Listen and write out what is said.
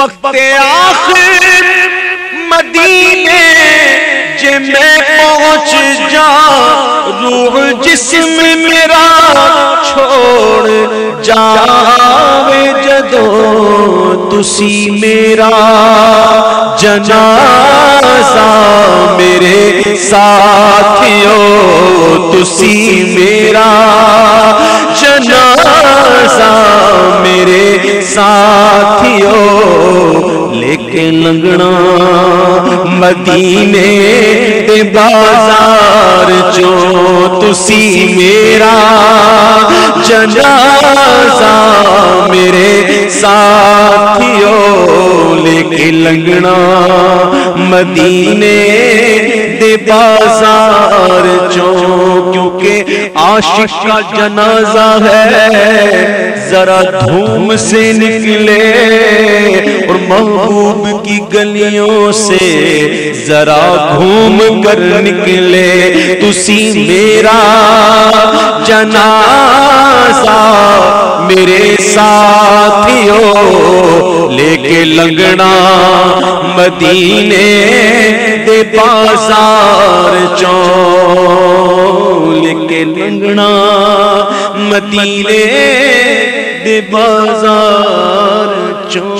وقت آخر مدینے جے میں پہنچ جا روح جسم میرا چھوڑ جاوے جدو تسی میرا جنازہ میرے ساتھیو تسی میرا جنازہ میرے ساتھیو لے کے لنگنا مدینے دے بازار چو تسی میرا جنازہ میرے ساتھیو لے کے لنگنا مدینے دے بازار چو کیونکہ عاشق کا جنازہ ہے ذرا دھوم سے نکلے اور محبوب کی گلیوں سے ذرا گھوم کر نکلے تسی میرا جنازہ میرے ساتھیو لے کے لنگنا مدینے دے بازار چو لے کے لنگنا مدینے دے بازار چو